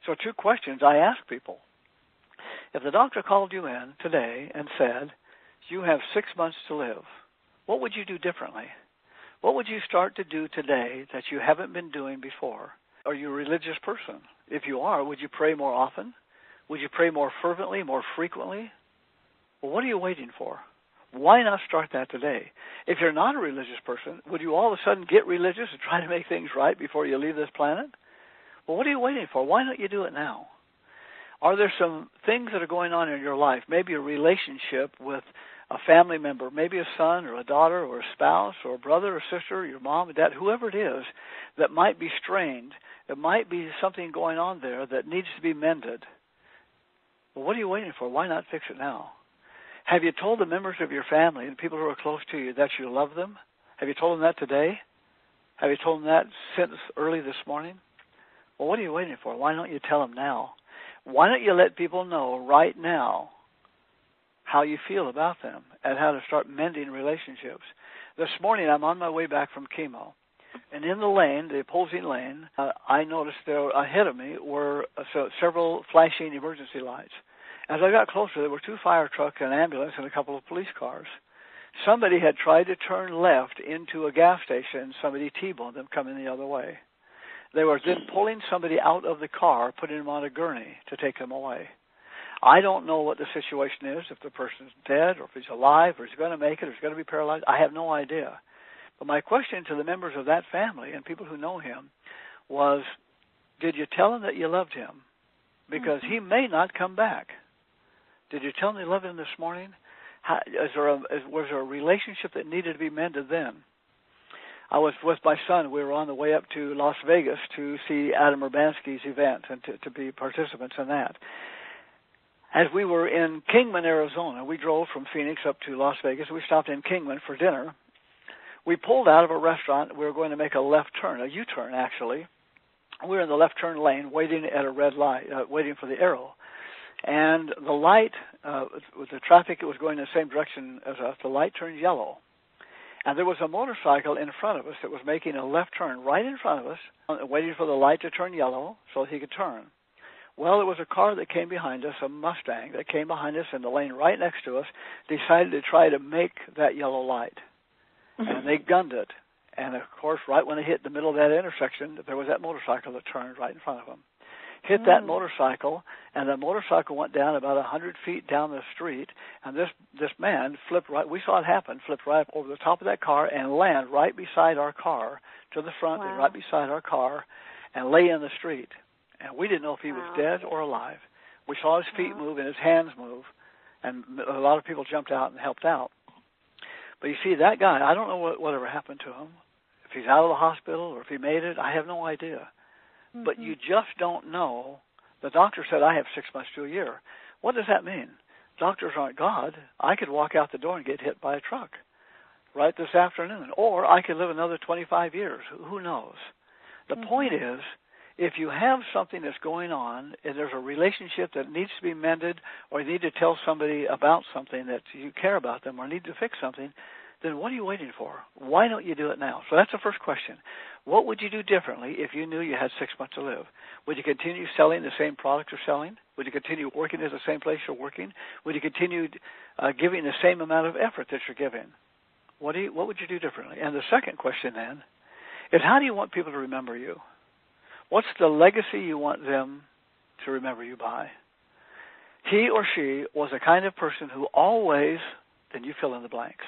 So 2 questions I ask people. If the doctor called you in today and said, you have 6 months to live, what would you do differently? What would you start to do today that you haven't been doing before? Are you a religious person? If you are, would you pray more often? Would you pray more fervently, more frequently? Well, what are you waiting for? Why not start that today? If you're not a religious person, would you all of a sudden get religious and try to make things right before you leave this planet? Well, what are you waiting for? Why don't you do it now? Are there some things that are going on in your life, maybe a relationship with a family member, maybe a son or a daughter or a spouse or a brother or sister, your mom or dad, whoever it is, that might be strained? There might be something going on there that needs to be mended. Well, what are you waiting for? Why not fix it now? Have you told the members of your family and people who are close to you that you love them? Have you told them that today? Have you told them that since early this morning? Well, what are you waiting for? Why don't you tell them now? Why don't you let people know right now how you feel about them and how to start mending relationships? This morning, I'm on my way back from chemo. And in the lane, the opposing lane, I noticed there ahead of me were several flashing emergency lights. As I got closer, there were 2 fire trucks, an ambulance, and a couple of police cars. Somebody had tried to turn left into a gas station. Somebody T-boned them coming the other way. They were then pulling somebody out of the car, putting them on a gurney to take them away. I don't know what the situation is, if the person's dead or if he's alive or he's going to make it or he's going to be paralyzed. I have no idea. But my question to the members of that family and people who know him was, did you tell him that you loved him? Because he may not come back. Did you tell him you loved him this morning? Was there a relationship that needed to be mended then? I was with my son. We were on the way up to Las Vegas to see Adam Urbanski's event and to be participants in that. As we were in Kingman, Arizona, we drove from Phoenix up to Las Vegas. We stopped in Kingman for dinner. We pulled out of a restaurant. We were going to make a left turn, a U-turn actually. We were in the left turn lane waiting at a red light, waiting for the arrow. And the light, with the traffic, it was going in the same direction as us. The light turned yellow. And there was a motorcycle in front of us that was making a left turn right in front of us, waiting for the light to turn yellow so he could turn. Well, there was a car that came behind us, a Mustang, that came behind us in the lane right next to us, decided to try to make that yellow light. And they gunned it. And, of course, right when they hit the middle of that intersection, there was that motorcycle that turned right in front of them. Hit that motorcycle, and the motorcycle went down about 100 feet down the street, and this man flipped right, we saw it happen, flipped right over the top of that car and land right beside our car, to the front and right beside our car, and lay in the street. And we didn't know if he was dead or alive. We saw his feet move and his hands move, and a lot of people jumped out and helped out. But you see, that guy, I don't know whatever happened to him. If he's out of the hospital or if he made it, I have no idea. But you just don't know. The doctor said, I have 6 months to a year. What does that mean? Doctors aren't God. I could walk out the door and get hit by a truck right this afternoon, or I could live another 25 years. Who knows? The point is, if you have something that's going on and there's a relationship that needs to be mended, or you need to tell somebody about something that you care about them or need to fix something, then what are you waiting for? Why don't you do it now? So that's the first question. What would you do differently if you knew you had 6 months to live? Would you continue selling the same product you're selling? Would you continue working at the same place you're working? Would you continue giving the same amount of effort that you're giving? What would you do differently? And the second question then is, how do you want people to remember you? What's the legacy you want them to remember you by? He or she was a kind of person who always, then you fill in the blanks.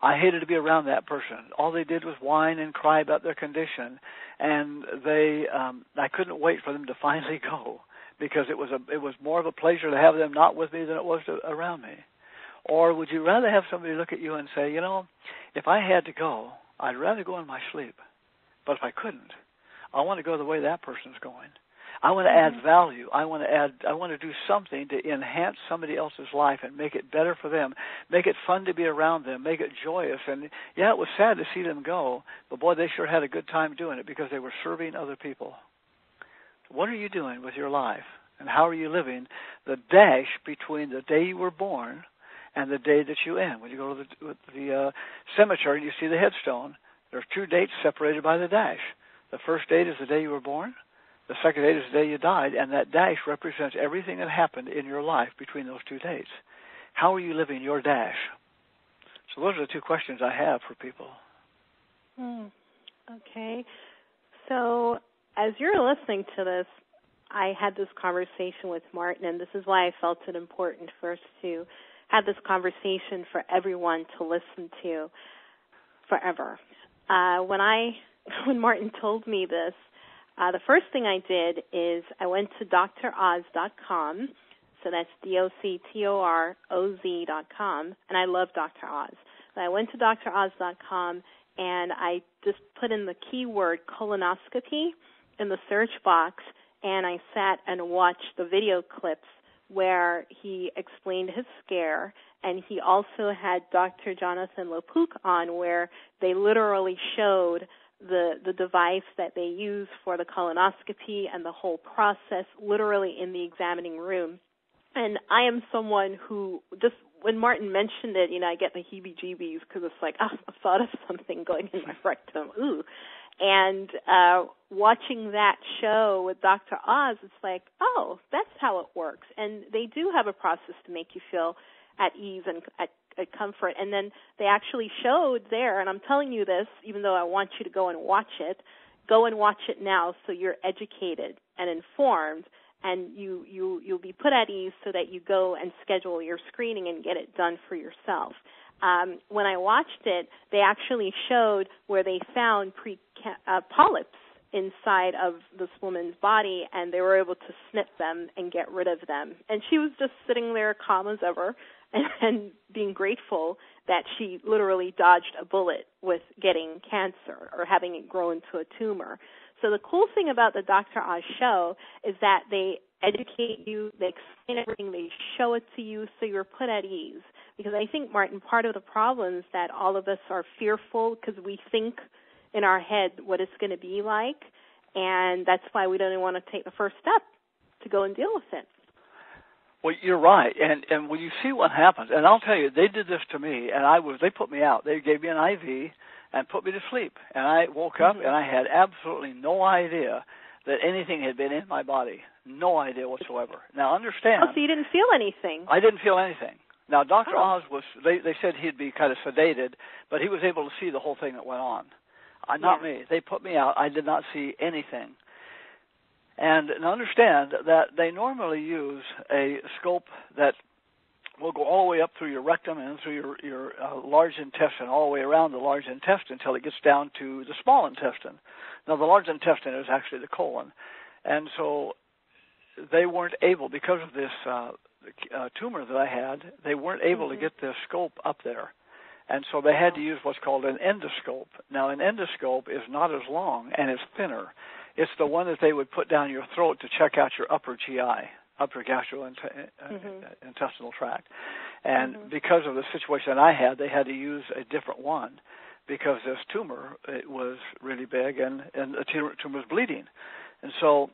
I hated to be around that person. All they did was whine and cry about their condition, and I couldn't wait for them to finally go, because it was more of a pleasure to have them not with me than it was around me. Or would you rather have somebody look at you and say, if I had to go, I'd rather go in my sleep. But if I couldn't, I want to go the way that person's going. I want to add value. I want to do something to enhance somebody else's life and make it better for them, make it fun to be around them, make it joyous. And yeah, it was sad to see them go, but boy, they sure had a good time doing it because they were serving other people. What are you doing with your life, and how are you living the dash between the day you were born and the day that you end? When you go to the cemetery and you see the headstone, there are 2 dates separated by the dash. The first date is the day you were born. The second date is the day you died, and that dash represents everything that happened in your life between those two dates. How are you living your dash? So those are the two questions I have for people. Okay. So as you're listening to this, I had this conversation with Martin, and this is why I felt it important for us to have this conversation for everyone to listen to forever. When Martin told me this, the first thing I did is I went to DrOz.com. So that's DoctorOz.com, and I love Dr. Oz. So I went to DrOz.com, and I just put in the keyword colonoscopy in the search box, and I sat and watched the video clips where he explained his scare, and he also had Dr. Jonathan LePuc on, where they literally showed the device that they use for the colonoscopy and the whole process literally in the examining room. And I am someone who just, when Martin mentioned it, I get the heebie-jeebies because it's like, I thought of something going in my rectum. Ooh. And watching that show with Dr. Oz, it's like, oh, that's how it works. And they do have a process to make you feel at ease and at comfort. And then they actually showed there, and I'm telling you this, even though I want you to go and watch it now so you're educated and informed, and you'll be put at ease so that you go and schedule your screening and get it done for yourself. When I watched it, they actually showed where they found polyps inside of this woman's body, and they were able to snip them and get rid of them. And she was just sitting there calm as ever and being grateful that she literally dodged a bullet with getting cancer or having it grow into a tumor. So the cool thing about the Dr. Oz show is that they educate you, they explain everything, they show it to you so you're put at ease. Because I think, Martin, part of the problem is that all of us are fearful because we think in our head what it's going to be like, and that's why we don't even want to take the first step to go and deal with it. Well, you're right, and when you see what happens, and I'll tell you, they did this to me, and they put me out. They gave me an IV and put me to sleep, and I woke up and I had absolutely no idea that anything had been in my body, no idea whatsoever. Now, understand. Oh, so you didn't feel anything? I didn't feel anything. Now, Dr. Oz they said he'd be kind of sedated, but he was able to see the whole thing that went on. Not me. They put me out. I did not see anything. And understand that they normally use a scope that will go all the way up through your rectum and through your large intestine, all the way around the large intestine until it gets down to the small intestine. Now, the large intestine is actually the colon. And so they weren't able, because of this tumor that I had, they weren't able to get the scope up there. And so they had to use what's called an endoscope. Now, an endoscope is not as long and it's thinner. It's the one that they would put down your throat to check out your upper GI, upper gastrointestinal tract. And because of the situation I had, they had to use a different one because this tumor, it was really big and the tumor was bleeding. And so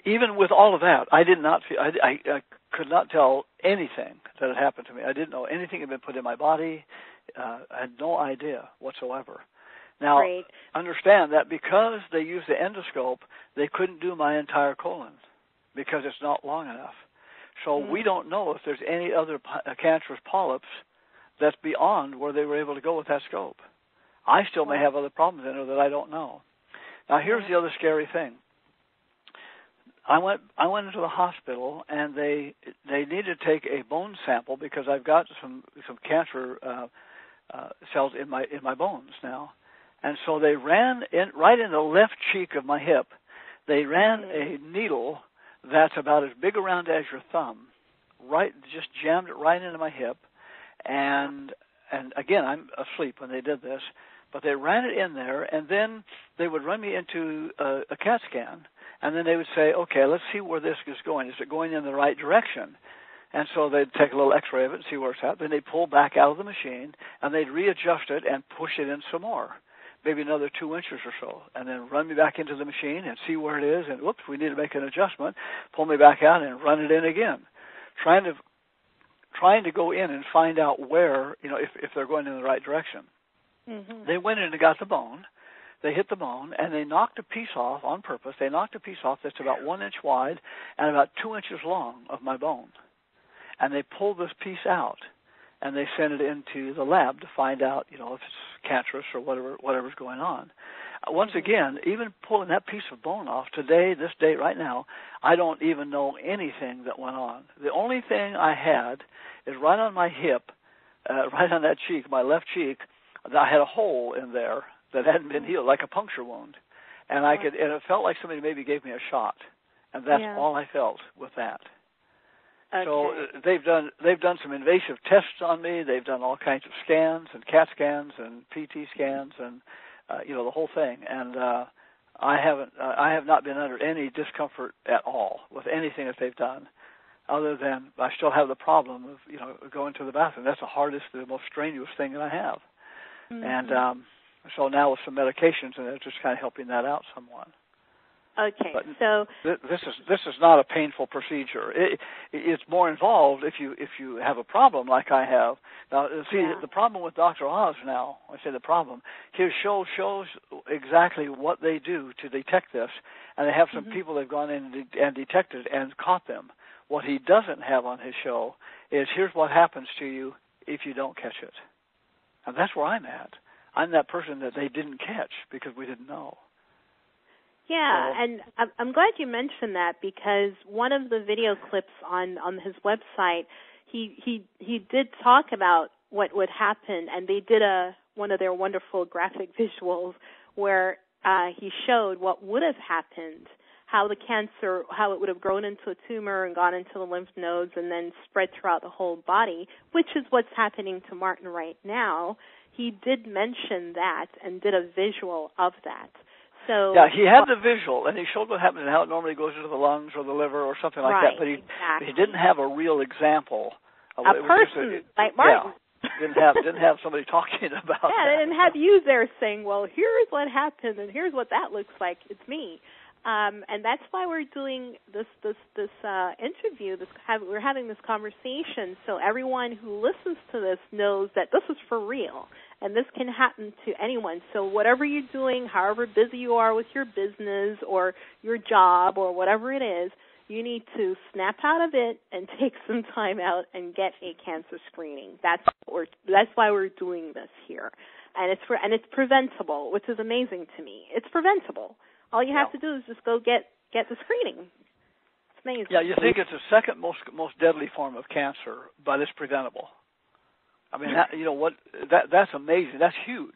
even with all of that, I did not feel, I could not tell anything that had happened to me. I didn't know anything had been put in my body. I had no idea whatsoever. Now, understand that because they used the endoscope, they couldn't do my entire colon because it's not long enough. So we don't know if there's any other cancerous polyps that's beyond where they were able to go with that scope. I still may have other problems in there that I don't know. Now, here's the other scary thing. I went into the hospital, and they needed to take a bone sample because I've got some cancer cells in my bones now. And so they ran right in the left cheek of my hip. They ran a needle that's about as big around as your thumb, just jammed it right into my hip. And again, I'm asleep when they did this, but they ran it in there, and then they would run me into a CAT scan, and then they would say, okay, let's see where this is going. Is it going in the right direction? And so they'd take a little x-ray of it and see where it's at. Then they'd pull back out of the machine, and they'd readjust it and push it in some more, maybe another 2 inches or so, and then run me back into the machine and see where it is, and whoops, we need to make an adjustment, pull me back out and run it in again, trying to go in and find out where, if they're going in the right direction. They went in and got the bone. they hit the bone, and they knocked a piece off on purpose. They knocked a piece off that's about 1 inch wide and about 2 inches long of my bone. And they pulled this piece out, and they sent it into the lab to find out, if it's cancerous or whatever's going on. Once again, even pulling that piece of bone off today, this day, right now, I don't even know anything that went on. The only thing I had is right on my hip, right on that cheek, my left cheek, I had a hole in there that hadn't been healed, like a puncture wound, and and it felt like somebody maybe gave me a shot, and that's all I felt with that. Okay. So they've done some invasive tests on me. They've done all kinds of scans and CAT scans and PT scans and the whole thing. And I have not been under any discomfort at all with anything that they've done, other than I still have the problem of going to the bathroom. That's the most strenuous thing that I have. Mm-hmm. And so now with some medications, and it's just kind of helping that out somewhat. Okay, but so this is not a painful procedure. It's more involved if you have a problem like I have. Now, see, the problem with Dr. Oz now, I say the problem, his show shows exactly what they do to detect this, and they have some people that have gone in and detected and caught them. What he doesn't have on his show is here's what happens to you if you don't catch it. And that's where I'm at. I'm that person that they didn't catch because we didn't know. Yeah, and I'm glad you mentioned that, because one of the video clips on his website, he did talk about what would happen, and they did one of their wonderful graphic visuals where he showed what would have happened, how the cancer, how it would have grown into a tumor and gone into the lymph nodes and then spread throughout the whole body, which is what's happening to Martin right now. He did mention that and did a visual of that. So yeah, he had the visual, and he showed what happens and how it normally goes into the lungs or the liver or something like that, but he didn't have a real example. A person like Martin. Yeah, didn't have somebody talking about that. Yeah, they didn't have you there saying, well, here's what happened and here's what that looks like. It's me. And that's why we're doing this interview. We're having this conversation so everyone who listens to this knows that this is for real, and this can happen to anyone. So whatever you're doing, however busy you are with your business or your job or whatever it is, you need to snap out of it and take some time out and get a cancer screening. That's why we're doing this here, and it's preventable, which is amazing to me. It's preventable. All you have to do is just go get the screening. It's amazing. Yeah, you think it's the second most deadly form of cancer, but it's preventable. I mean, that's amazing. That's huge.